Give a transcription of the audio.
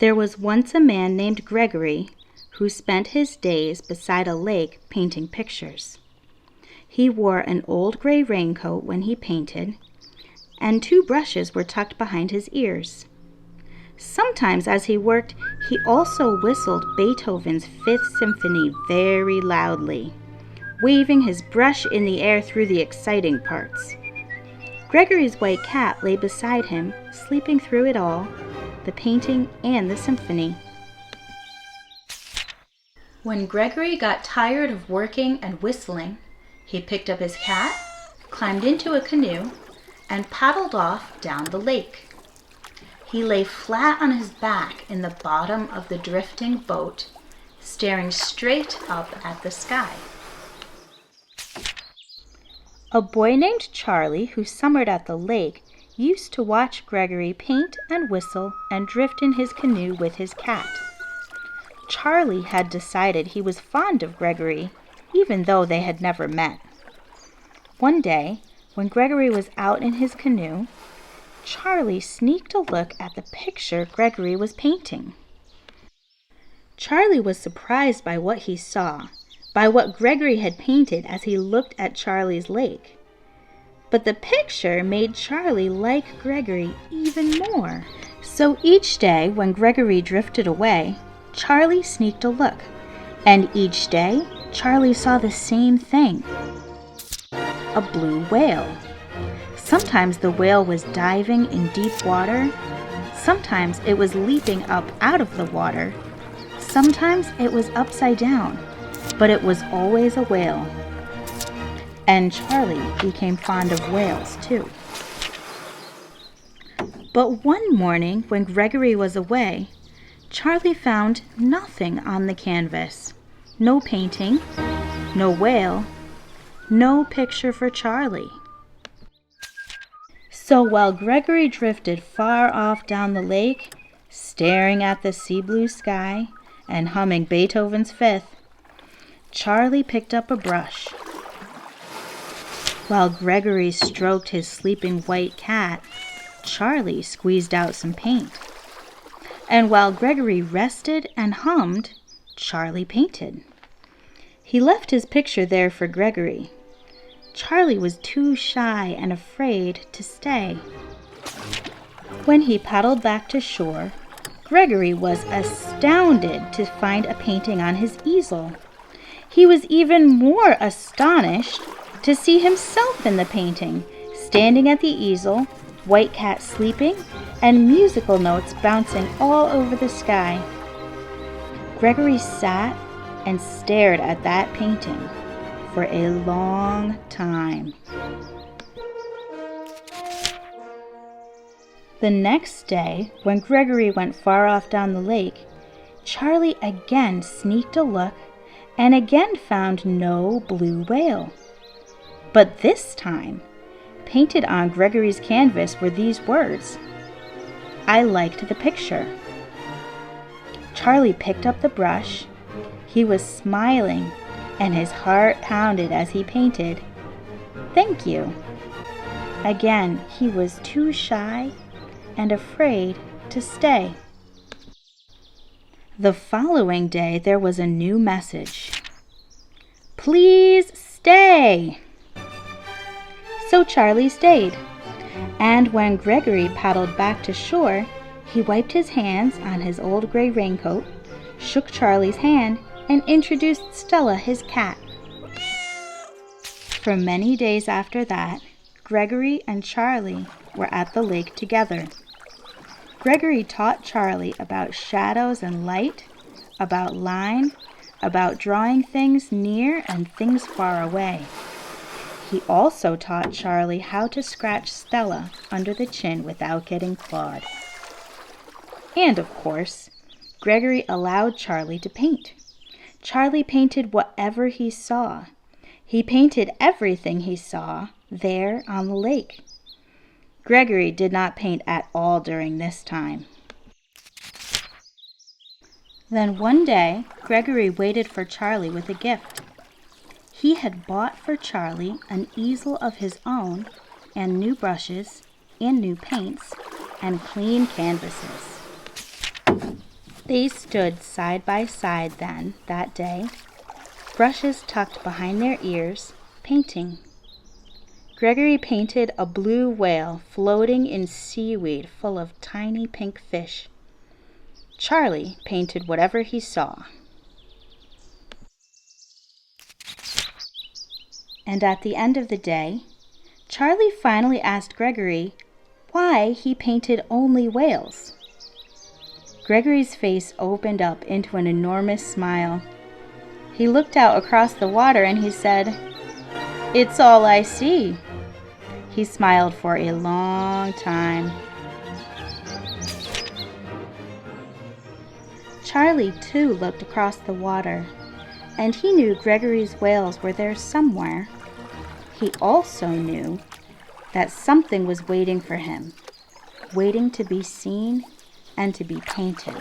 There was once a man named Gregory who spent his days beside a lake painting pictures. He wore an old gray raincoat when he painted, and 2 brushes were tucked behind his ears. Sometimes as he worked, he also whistled Beethoven's 5th Symphony very loudly, waving his brush in the air through the exciting parts. Gregory's white cat lay beside him, sleeping through it all, the painting and the symphony. When Gregory got tired of working and whistling, he picked up his cat, climbed into a canoe, and paddled off down the lake. He lay flat on his back in the bottom of the drifting boat, staring straight up at the sky. A boy named Charlie, who summered at the lake, used to watch Gregory paint and whistle and drift in his canoe with his cat. Charlie had decided he was fond of Gregory, even though they had never met. One day, when Gregory was out in his canoe, Charlie sneaked a look at the picture Gregory was painting. Charlie was surprised by what he saw, by what Gregory had painted as he looked at Charlie's lake. But the picture made Charlie like Gregory even more. So each day when Gregory drifted away, Charlie sneaked a look, and each day Charlie saw the same thing: a blue whale. Sometimes the whale was diving in deep water. Sometimes it was leaping up out of the water. Sometimes it was upside down, but it was always a whale. And Charlie became fond of whales too. But one morning when Gregory was away, Charlie found nothing on the canvas. No painting, no whale, no picture for Charlie. So while Gregory drifted far off down the lake, staring at the sea blue sky and humming Beethoven's 5th, Charlie picked up a brush. While Gregory stroked his sleeping white cat, Charlie squeezed out some paint. And while Gregory rested and hummed, Charlie painted. He left his picture there for Gregory. Charlie was too shy and afraid to stay. When he paddled back to shore, Gregory was astounded to find a painting on his easel. He was even more astonished to see himself in the painting, standing at the easel, white cat sleeping, and musical notes bouncing all over the sky. Gregory sat and stared at that painting for a long time. The next day, when Gregory went far off down the lake, Charlie again sneaked a look and again found no blue whale. But this time, painted on Gregory's canvas were these words: "I liked the picture." Charlie picked up the brush. He was smiling, and his heart pounded as he painted, "Thank you." Again, he was too shy and afraid to stay. The following day, there was a new message: "Please stay." So Charlie stayed, and when Gregory paddled back to shore, he wiped his hands on his old gray raincoat, shook Charlie's hand, and introduced Stella, his cat. For many days after that, Gregory and Charlie were at the lake together. Gregory taught Charlie about shadows and light, about line, about drawing things near and things far away. He also taught Charlie how to scratch Stella under the chin without getting clawed. And of course, Gregory allowed Charlie to paint. Charlie painted whatever he saw. He painted everything he saw there on the lake. Gregory did not paint at all during this time. Then one day, Gregory waited for Charlie with a gift. He had bought for Charlie an easel of his own, and new brushes, and new paints, and clean canvases. They stood side by side then, that day, brushes tucked behind their ears, painting. Gregory painted a blue whale floating in seaweed full of tiny pink fish. Charlie painted whatever he saw. And at the end of the day, Charlie finally asked Gregory why he painted only whales. Gregory's face opened up into an enormous smile. He looked out across the water and he said, "It's all I see." He smiled for a long time. Charlie too looked across the water, and he knew Gregory's whales were there somewhere. He also knew that something was waiting for him, waiting to be seen and to be painted.